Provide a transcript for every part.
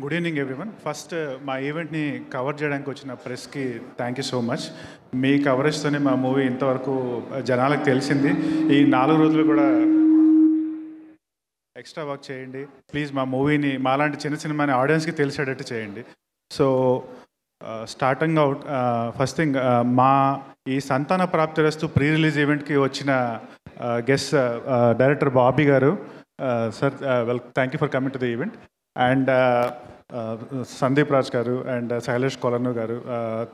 Good evening everyone. First మా ఈవెంట్ని cover చేయడానికి వచ్చిన ప్రెస్కి థ్యాంక్ యూ సో మచ్. మీ కవరేజ్తోనే మా మూవీ ఇంతవరకు జనాలకు తెలిసింది. ఈ 4 రోజులు కూడా ఎక్స్ట్రా వర్క్ చేయండి ప్లీజ్. మా మూవీని మాలాంటి చిన్న సినిమాని ఆడియన్స్కి తెలిసేటట్టు చేయండి. So starting out first thing, మా ఈ సంతాన ప్రాప్తిరస్తు ప్రీ రిలీజ్ ఈవెంట్కి వచ్చిన గెస్ట్ డైరెక్టర్ బాబీ గారు. Sir thank you for coming to the event. And Sandeep Raj గారు అండ్ శైలేష్ కొలర్ను గారు,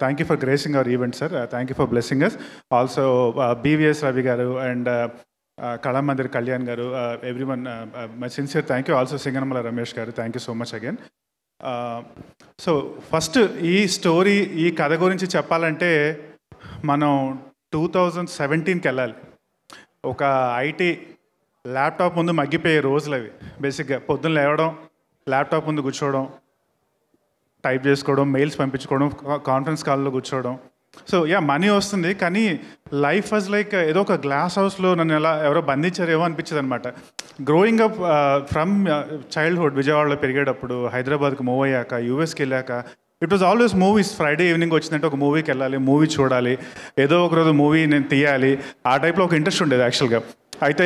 thank you for gracing our event sir. Thank you for blessing us. Also BVS Ravi గారు and Kalamandir Kalyan గారు, everyone my sincere thank you. Also Singanamala Ramesh గారు, thank you so much again. So first ఈ story, ఈ కథ గురించి చెప్పాలంటే మనం 2017కి వెళ్ళాలి. ఒక ఐటీ ల్యాప్టాప్ ముందు మగ్గిపోయే రోజులు అవి. బేసిక్గా పొద్దున్న లేవడం, ల్యాప్టాప్ ముందు కూర్చోవడం, టైప్ చేసుకోవడం, మెయిల్స్ పంపించుకోవడం, కాన్ఫరెన్స్ కాల్లో కూర్చోవడం. సో మనీ వస్తుంది, కానీ లైఫ్ వాజ్ లైక్ ఏదో ఒక గ్లాస్ హౌస్లో నన్ను ఎవరో బంధించారేమో అనిపించింది అనమాట. గ్రోయింగ్ అప్ ఫ్రమ్ చైల్డ్హుడ్, విజయవాడలో పెరిగేటప్పుడు, హైదరాబాద్కి మూవ్ అయ్యాక, యూఎస్కి వెళ్ళాక, it was always movies. Friday evening వచ్చిందంటే ఒక మూవీకి వెళ్ళాలి, మూవీ చూడాలి, ఏదో ఒకరోజు మూవీ నేను తీయాలి, ఆ టైప్లో ఒక ఇంట్రెస్ట్ ఉండేది యాక్చువల్గా. అయితే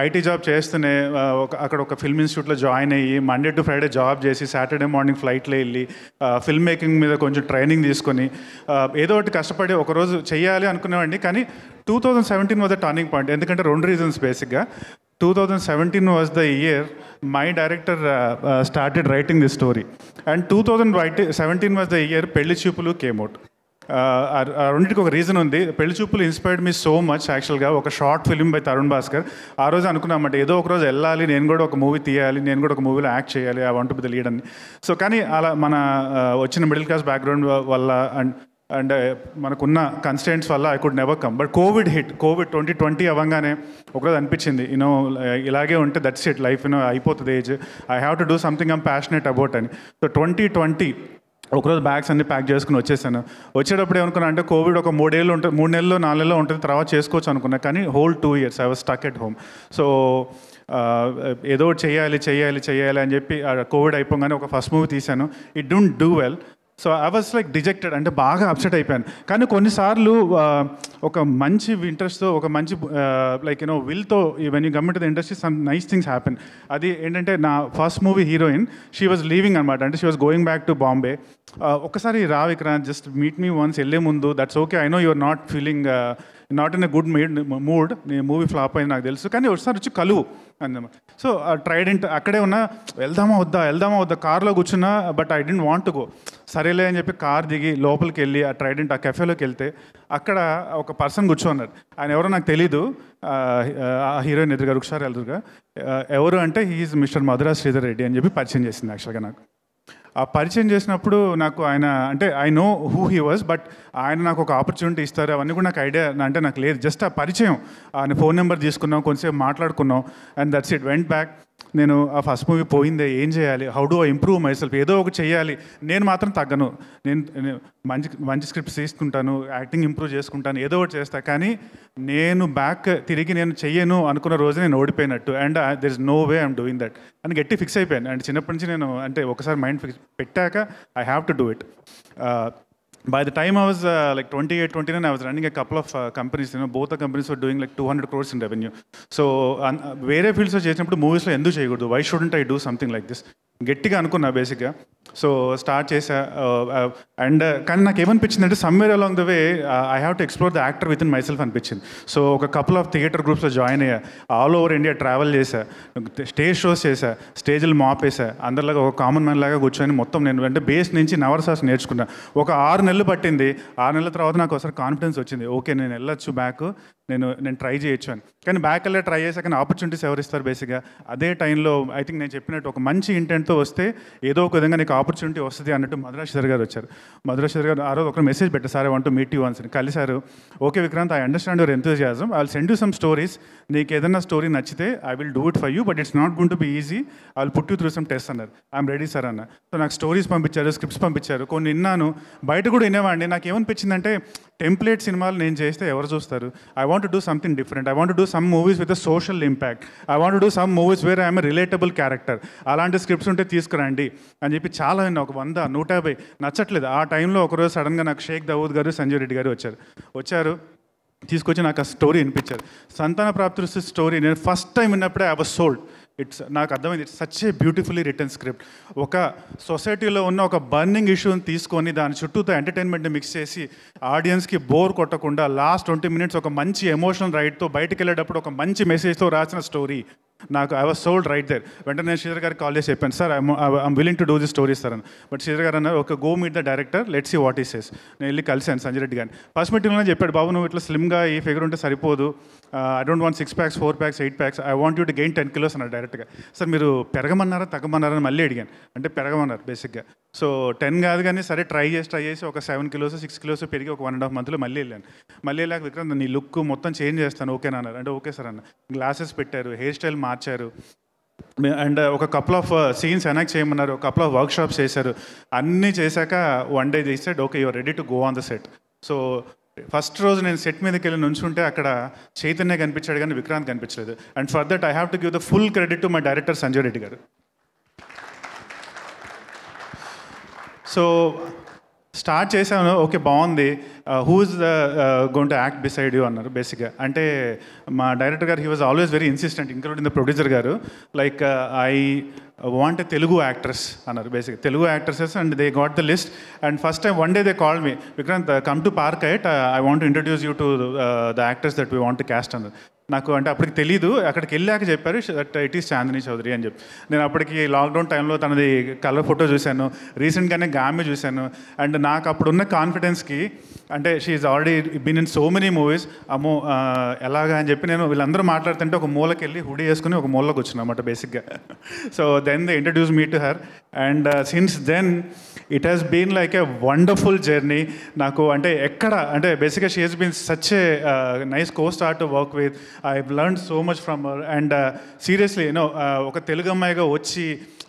ఐటీ జాబ్ చేస్తూనే అక్కడ ఒక ఫిల్మ్ ఇన్స్టిట్యూట్లో జాయిన్ అయ్యి మండే టు ఫ్రైడే జాబ్ చేసి సాటర్డే మార్నింగ్ ఫ్లైట్లో వెళ్ళి ఫిల్మ్ మేకింగ్ మీద కొంచెం ట్రైనింగ్ తీసుకొని ఏదో ఒకటి కష్టపడి ఒకరోజు చెయ్యాలి అనుకునేవాడిని. కానీ 2017 వాజ్ ద టర్నింగ్ పాయింట్. ఎందుకంటే 2 రీజన్స్ బేసిక్గా. 2017 was the year my director started writing the story, and 2017 was the year పెళ్లి చూపులు కేమ్ అవుట్. రెండింటికి ఒక రీజన్ ఉంది. పెళ్లి చూపులు ఇన్స్పైర్డ్ మీ సో మచ్ యాక్చువల్గా. ఒక short film by Tarun Bhaskar. ఆ రోజు అనుకున్నామంటే ఏదో ఒక రోజు వెళ్ళాలి, నేను కూడా ఒక మూవీ తీయాలి, నేను కూడా ఒక మూవీలో యాక్ట్ చేయాలి, I want to be the lead అని. సో కానీ అలా మన వచ్చిన మిడిల్ క్లాస్ బ్యాక్గ్రౌండ్ వల్ల అండ్ మనకున్న కన్స్టెంట్స్ వల్ల I could never come. But Covid 2020 అవ్వగానే ఒకరోజు అనిపించింది, ఇలాగే ఉంటే దట్స్ ఇట్, లైఫ్ అయిపోతుంది, age, I have to do something I'm passionate about అని. సో 2020 ఒకరోజు బ్యాగ్స్ అన్ని ప్యాక్ చేసుకుని వచ్చేసాను. వచ్చేటప్పుడు ఏమనుకున్నా అంటే కోవిడ్ ఒక 3 నెలలు ఉంటుంది, 3 నెలలు 4 నెలలు ఉంటుంది, తర్వాత చేసుకోవచ్చు అనుకున్నా. కానీ whole 2 years I was stuck at home. So ఏదో చేయాలి అని చెప్పి కోవిడ్ అయిపోగానే ఒక ఫస్ట్ మూవీ తీశాను. It don't do well. So I was like dejected, అంటే బాగా అప్సెట్ అయిపోయాను. కానీ కొన్నిసార్లు ఒక మంచి ఇంట్రెస్ట్తో, ఒక మంచి లైక్ విల్తో when you come to the industry some nice things happen. అది ఏంటంటే నా first movie heroine she was leaving అనమాట. అంటే she was going back to Bombay. ఒకసారి రా Vikrant, just meet me once, వెళ్ళే ముందు, that's okay, I know you're not feeling not in a good mood, నీ మూవీ ఫ్లాప్ అయింది నాకు తెలుసు, కానీ ఒకసారి వచ్చి కలువు అన్నమాట. సో ట్రైడెంట్ అక్కడే ఉన్నా, వెళ్దామా వద్దా కార్లో కూర్చున్నా, but I don't want to go. సరేలే అని చెప్పి కార్ దిగి లోపలికి వెళ్ళి ఆ ట్రైడెంట్ ఆ కెఫేలోకి వెళ్తే అక్కడ ఒక పర్సన్ కూర్చోన్నారు. ఆయన ఎవరో నాకు తెలీదు, ఆ హీరోయిన్ ఎదురుగా, రుక్షార్ ఎదురుగా. ఎవరు అంటే హీఈస్ మిస్టర్ మధురా శ్రీధర్ రెడ్డి అని చెప్పి పరిచయం చేసింది యాక్చువల్గా నాకు. ఆ పరిచయం చేసినప్పుడు నాకు ఆయన అంటే I know who he was, but ఆయన నాకు ఒక ఆపర్చునిటీ ఇస్తారు అవన్నీ కూడా నాకు ఐడియా అంటే నాకు లేదు. జస్ట్ ఆ పరిచయం, ఆయన ఫోన్ నెంబర్ తీసుకున్నాం, కొంచెంసేపు మాట్లాడుకున్నాం, and that's it. Went back. నేను ఆ ఫస్ట్ మూవీ పోయిందే, ఏం చేయాలి, how do I improve my self, ఏదో ఒకటి చేయాలి. నేను మాత్రం తగ్గను, నేను మంచి స్క్రిప్ట్స్ తీసుకుంటాను, యాక్టింగ్ ఇంప్రూవ్ చేసుకుంటాను, ఏదో ఒకటి చేస్తాను. కానీ నేను బ్యాక్ తిరిగి నేను చెయ్యను అనుకున్న రోజు నేను ఓడిపోయినట్టు, and there is no way I'm doing that అని గట్టి ఫిక్స్ అయిపోయాను. అండ్ చిన్నప్పటి నుంచి నేను అంటే ఒకసారి మైండ్ ఫిక్స్ పెట్టాక I have to do it. By the time I was like 28, 29, I was running a couple of companies. Both the companies were doing like 200 crores in revenue. So వేరే ఫీల్డ్స్లో చేసినప్పుడు మూవీస్లో ఎందుకు చేయకూడదు, why shouldn't I do something like this గట్టిగా అనుకున్నా బేసిక్గా. So start చేసా. And కానీ నాకు ఏమనిపించింది అంటే somewhere along the way I have to explore the actor with in my self అనిపించింది. సో ఒక కపుల్ ఆఫ్ థియేటర్ గ్రూప్స్లో జాయిన్ అయ్యా, ఆల్ ఓవర్ ఇండియా ట్రావెల్ చేశా, స్టేజ్ షోస్ చేశా, స్టేజ్లు మాపేసా, అందరిలాగా ఒక కామన్ మ్యాన్ లాగా కూర్చొని మొత్తం నేను అంటే బేస్ నుంచి నవరసాస్ నేర్చుకున్నా. ఒక 6 నెలలు పట్టింది. 6 నెలల తర్వాత నాకు ఒకసారి కాన్ఫిడెన్స్ వచ్చింది, ఓకే నేను వెళ్ళొచ్చు బ్యాక్, నేను ట్రై చేయొచ్చు అని. కానీ బ్యాక్ వెళ్ళే ట్రై చేశాక ఆపర్చునిటీస్ ఎవరిస్తారు బేసిక్గా. అదే టైంలో ఐ థింక్ నేను చెప్పినట్టు ఒక మంచి ఇంటెంట్తో వస్తే ఏదో ఒక విధంగా నీకు ఆపర్చునిటీ వస్తుంది అన్నట్టు మధురా శ్రీధర్ గారు వచ్చారు. మధురా శ్రీధర్ గారు ఆ రోజు ఒక మెసేజ్ పెట్టారు, sir I want to meet you once అని. కలిసారు. Okay Vikrant, I understand your enthusiasm, I will send you some stories, నీకు ఏదైనా స్టోరీ నచ్చితే I will do it for you, but it's not going to be easy, I will put you through some test అన్నారు. I'm ready sir అన్న. So నాకు stories పంపించారు, scripts పంపించారు, కొన్ని విన్నాను, బయట కూడా వినేవాడిని. నాకు ఏమనిపించిందంటే టెంప్లెట్ సినిమాలు నేను చేస్తే ఎవరు చూస్తారు? I want do something different. I want do some movies with a social impact. I want do some movies where I'm relatable character. అలాంటి స్క్రిప్ట్స్ ఉంటే తీసుకురండి అని చెప్పి చాలా ఒక 100, 150 నచ్చట్లేదు. ఆ టైంలో ఒకరోజు సడన్గా నాకు షేక్ దావూద్ గారు, సంజయ్ రెడ్డి గారు వచ్చారు. తీసుకొచ్చి నాకు ఆ స్టోరీ వినిపించారు. సంతాన ప్రాప్తి స్టోరీ నేను ఫస్ట్ టైం విన్నప్పుడే ఐ వాజ్ సోల్డ్. నాకు అర్థమైంది, it's such a beautifully written script. ఒక సొసైటీలో ఉన్న ఒక బర్నింగ్ ఇష్యూని తీసుకొని దాని చుట్టూతో ఎంటర్టైన్మెంట్ని మిక్స్ చేసి ఆడియన్స్కి బోర్ కొట్టకుండా లాస్ట్ 20 minutes ఒక మంచి ఎమోషనల్ రైడ్తో బయటకు వెళ్ళేటప్పుడు ఒక మంచి మెసేజ్తో రాసిన స్టోరీ. నాకు I was sold right there. వెంటనే నేను శ్రీధర్ గారికి కాల్ చేసి చెప్పాను, sir I'm willing to do this story sir అని. బట్ శ్రీధర్ గారు అన్నారు, ఒక go meet the director, let's see what he says. నేను వెళ్ళి కలిసాను సంజయ్ రెడ్డి గారిని. ఫస్ట్ మీటింగ్లో చెప్పాడు, బాబు నువ్వు ఇట్లా స్లిమ్గా ఈ ఫిగర్ ఉంటే సరిపోదు, I don't want 6 packs 4 packs 8 packs, I want you to gain 10 kilos అన్నారు డైరెక్ట్గా. సార్ మీరు పెరగమన్నారా తగ్గమన్నారా అని మళ్ళీ అడిగాను. అంటే పెరగమన్నారు బేసిక్గా. సో 10 కాదు కానీ సరే ట్రై చేసి ఒక 7 kilos 6 kilos పెరిగి ఒక 1.5 months మళ్ళీ వెళ్ళాను. మళ్ళీ వెళ్ళాక విక్రాంత్ నీ లుక్ మొత్తం చేంజ్ చేస్తాను ఓకేనా అన్నారు. అంటే ఓకే సార్ అన్న. గ్లాసెస్ పెట్టారు, హెయిర్ స్టైల్ మార్చారు, అండ్ ఒక కపుల్ ఆఫ్ సీన్స్ ఎనాక్ట్ చేయమన్నారు, ఒక కపుల్ ఆఫ్ వర్క్షాప్స్ చేశారు. అన్నీ చేశాక వన్ డే చేసాడు, okay you're ready to go on the set. So first రోజు నేను సెట్ మీదకి వెళ్ళి నుంచుంటే అక్కడ చైతన్య కనిపించాడు కానీ విక్రాంత్ కనిపించలేదు. And for that I have to give the full credit to my director Sanjay Reddy గారు. సో స్టార్ట్ చేశాను, ఓకే బాగుంది, who is going to act beside you అన్నారు బేసిక్గా. అంటే మా డైరెక్టర్ గారు he was always very insistent, including the producer గారు, like I want a Telugu actress అన్నారు బేసిక్గా. Telugu actresses and they got the list. And first time one day they call me, Vikrant come to Park Hyatt, I want to introduce you to the actors that we want to cast అన్నారు. నాకు అంటే అప్పటికి తెలీదు, అక్కడికి వెళ్ళాక చెప్పారు that it is Chandini Chowdary అని చెప్పి. నేను అప్పటికి లాక్డౌన్ టైంలో తనది కలర్ ఫోటో చూశాను, రీసెంట్గానే గామె చూశాను. అండ్ నాకు అప్పుడున్న కాన్ఫిడెన్స్కి, అంటే she is already been in so many movies, అమ్మో ఎలాగా అని చెప్పి నేను వీళ్ళందరూ మాట్లాడుతుంటే ఒక మూలకి వెళ్ళి హుడీ వేసుకుని ఒక మూలకి వచ్చిన అన్నమాట బేసిక్గా. So then they introduce me to her and since then it has been like a wonderful journey. నాకు అంటే ఎక్కడ అంటే బేసిక్గా she has been such a nice co star to work with. I've learned so much from her and seriously ఒక తెలుగు అమ్మాయిగా వచ్చి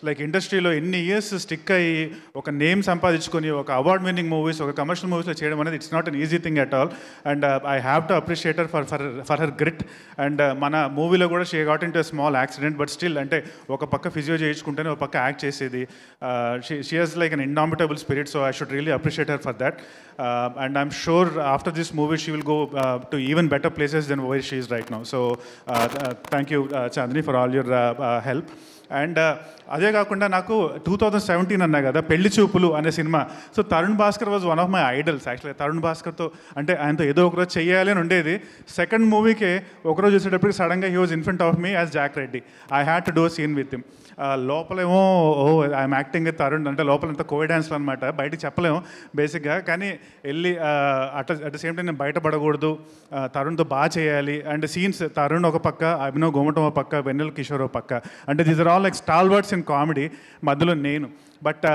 like ఇండస్ట్రీలో ఎన్ని ఇయర్స్ స్టిక్ అయ్యి ఒక నేమ్ సంపాదించుకొని ఒక అవార్డ్ విన్నింగ్ మూవీస్, ఒక కమర్షియల్ మూవీస్లో చేయడం అనేది it's not an easy thing at all. And I have to appreciate her for her grit. And మన మూవీలో కూడా she got in to small accident, but still అంటే ఒక పక్క ఫిజియో చేయించుకుంటేనే ఒక పక్క యాక్ట్ చేసేది. She has like an indomitable spirit, so I should really appreciate her for that. And I'm sure after this movie she will go to even better places than where she is right now. So thank you Chandni for all your help. And అదే కాకుండా నాకు 2017 అన్నా కదా పెళ్లి చూపులు అనే సినిమా. So Tarun Bhaskar was one of my idols actually. Tarun భాస్కర్తో అంటే ఆయనతో ఏదో ఒకరోజు చెయ్యాలి అని ఉండేది. సెకండ్ మూవీకే ఒకరోజు చూసేటప్పటికి సడన్గా he was in front of me as Jack Reddy. I had to do scene with him. లోపలేమో ఐఎమ్ యాక్టింగ్ విత్ తరుణ్ అంటే లోపల అంతా కోవిడ్ డాన్స్లు అనమాట, బయటకు చెప్పలేము బేసిక్గా. కానీ వెళ్ళి అట్ ద సేమ్ టైం నేను బయటపడకూడదు, తరుణ్తో బాగా చేయాలి. అండ్ సీన్స్ తరుణ్ ఒక పక్క, అభినవ్ గోమటం ఒక పక్క, వెన్నెల కిషోర్ ఒక పక్క, అంటే these are all like stalwarts in comedy. మధ్యలో నేను but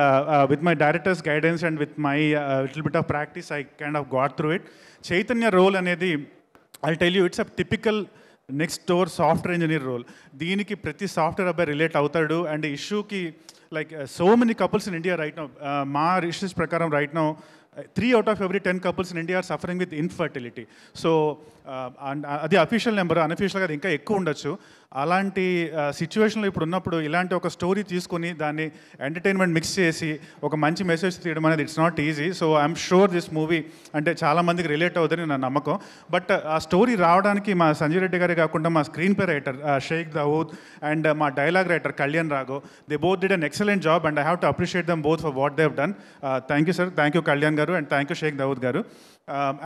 with my director's guidance and with my little bit of practice I kind of got through it. Chaitanya role అనేది I tell you it's a typical next door software engineer role. దీనికి ప్రతి software అబ్బాయి relate అవుతాడు. And ఇష్యూకి like so many couples in India right now, మా research ప్రకారం right now 3 out of every 10 couples in India are suffering with infertility. So అది official number, అన్అఫీషియల్గా అది ఇంకా ఎక్కువ ఉండొచ్చు. అలాంటి సిచ్యువేషన్లో ఇప్పుడు ఉన్నప్పుడు ఇలాంటి ఒక స్టోరీ తీసుకొని దాన్ని ఎంటర్టైన్మెంట్ మిక్స్ చేసి ఒక మంచి మెసేజ్ తీయడం అనేది it's not easy. So I'm sure this movie అంటే చాలామందికి రిలేట్ అవుతుందని నా నమ్మకం. బట్ ఆ స్టోరీ రావడానికి మా సంజయ్ రెడ్డి గారే కాకుండా మా screenplay writer Shaik Dawood and మా dialogue writer Kalyan Raghav, they both did an excellent job and I have to appreciate them both for what they have done. Thank you sir, thank you Kalyan గారు and thank you Shaik Dawood గారు.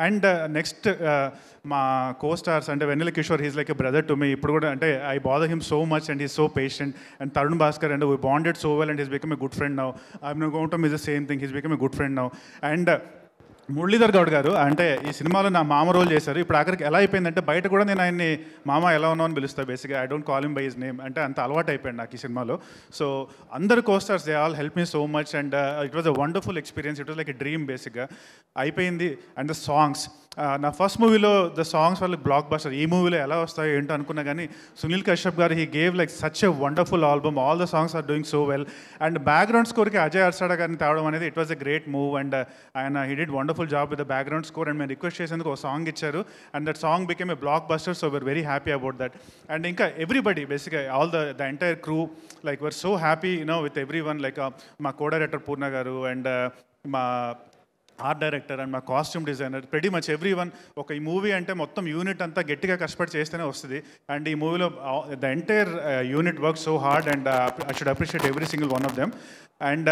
And next మా co stars అంటే Vennela Kishore, he's like a brother to me. ఇప్పుడు కూడా అంటే I bother him so much and he's so patient. And Tarun Bhascker and we bonded so well and he's become a good friend now. Abhinav Gautam is the same thing, he's become a good friend now. And Muralidhar Goud garu అంటే ఈ సినిమాలో నా మామ role చేశారు. ఇప్పుడు ఆఖరికి ఎలా అయిపోయిందంటే బయట కూడా నేను ఆయన్ని మామ ఎలా ఉన్నావు అని పిలుస్తాను బేసిక్గా. I don't call him by his name, అంటే అంత అలవాటు అయిపోయింది నాకు ఈ సినిమాలో. సో అందరు co-stars they all help me so much and it was a wonderful experience. It was like a dream బేసిక్గా అయిపోయింది. అండ్ ద సాంగ్స్ నా ఫస్ట్ మూవీలో ద సాంగ్స్ వాళ్ళకి బ్లాక్ బస్టర్, ఈ మూవీలో ఎలా వస్తాయో ఏంటో అనుకున్నా కానీ సునీల్ కశ్యప్ గారు he gave like such a wonderful album, all the songs are doing so well. And background స్కోర్కి అజయ్ అర్సాడా గారిని తేవడం అనేది it was a great move. And ఆయన he did wonderful job with the background score. And మేము request చేసేందుకు ఒక song ఇచ్చారు and that song became a blockbuster. So we're very happy about that. And ఇంకా everybody బేసిక్గా all the entire crew like we are so happy with every one. Like మా co director Purna garu and మా art director and మా costume designer, pretty much every one. ఒక ఈ movie అంటే మొత్తం unit అంతా గట్టిగా కష్టపడి చేస్తేనే వస్తుంది. అండ్ ఈ మూవీలో the entire unit work so hard and I should appreciate every single one of them. And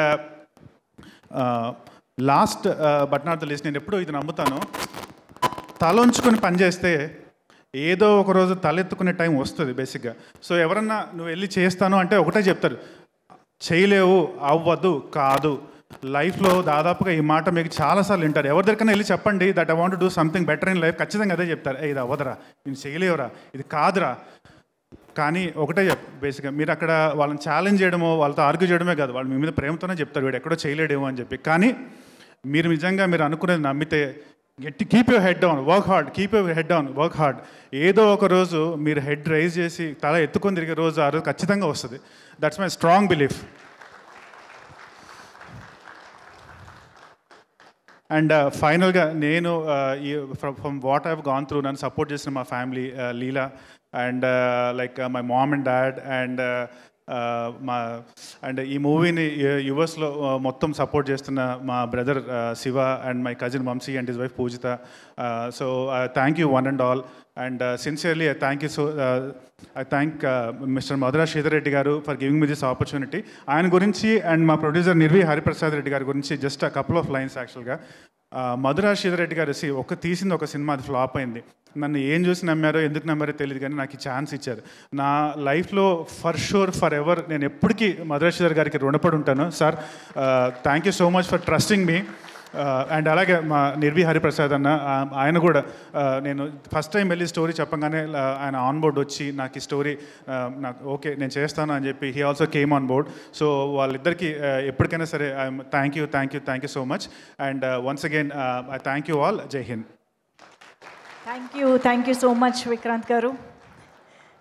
last but not the least, నేను ఎప్పుడూ ఇది నమ్ముతాను, తల ఉంచుకొని పనిచేస్తే ఏదో ఒక రోజు తలెత్తుకునే టైం వస్తుంది బేసిక్గా. సో ఎవరన్నా నువ్వు వెళ్ళి చేస్తాను అంటే ఒకటే చెప్తారు, చేయలేవు, అవ్వదు, కాదు. లైఫ్లో దాదాపుగా ఈ మాట మీకు చాలాసార్లు వింటారు. ఎవరి దగ్గరైనా వెళ్ళి చెప్పండి that I want do something better in life, ఖచ్చితంగా అదే చెప్తారు, ఇది అవ్వదురా, నేను చేయలేవురా, ఇది కాదురా. కానీ ఒకటే బేసిక్గా మీరు అక్కడ వాళ్ళని ఛాలెంజ్ చేయడమో వాళ్ళతో ఆర్గ్యూ చేయడమే కాదు, వాళ్ళు మీ మీద ప్రేమతోనే చెప్తారు వీడు ఎక్కడో చేయలేడేమో అని చెప్పి. కానీ మీరు నిజంగా మీరు అనుకునేది నమ్మితే keep your head down, work hard, keep your head down, work hard. ఏదో ఒక రోజు మీరు హెడ్ రైజ్ చేసి తల ఎత్తుకొని తిరిగే రోజు ఆ రోజు ఖచ్చితంగా వస్తుంది. That's my strong belief. And ఫైనల్గా నేను from what I have gone through నన్ను సపోర్ట్ చేసిన మా family, Leela and like my mom and dad and and ఈ మూవీని యుఎస్లో మొత్తం సపోర్ట్ చేస్తున్న మా brother Shiva and my cousin Vamshi and his wife Pujitha. So thank you one and all. And sincerely I thank you I thank mister Madhura Sridhar Reddy garu for giving me this opportunity. ఆయన గురించి and మా producer Nirvi Hariprasad Reddy గారి గురించి just a couple of lines. యాక్చువల్గా మధురా శ్రీధర్ రెడ్డి గారు తీసింది ఒక cinema, అది ఫ్లాప్ అయింది. నన్ను ఏం చూసి నమ్మారో ఎందుకు నమ్మారో తెలియదు కానీ నాకు ఈ ఛాన్స్ ఇచ్చారు. నా లైఫ్లో ఫర్ షూర్ ఫర్ ఎవర్ నేను ఎప్పటికీ మధురా శ్రీధర్ గారికి రుణపడి ఉంటాను. Sir thank you so much for trusting me. And అలాగే మా నిర్వి హరిప్రసాద్ అన్న, ఆయన కూడా నేను ఫస్ట్ టైం వెళ్ళి స్టోరీ చెప్పగానే ఆయన ఆన్ బోర్డ్ వచ్చి నాకు ఈ స్టోరీ నాకు ఓకే నేను చేస్తాను అని చెప్పి he also came on board. So వాళ్ళిద్దరికీ ఎప్పటికైనా సరే thank you so much. And once again I thank you all. Jai Hind. Thank you so much Vikrant గారు.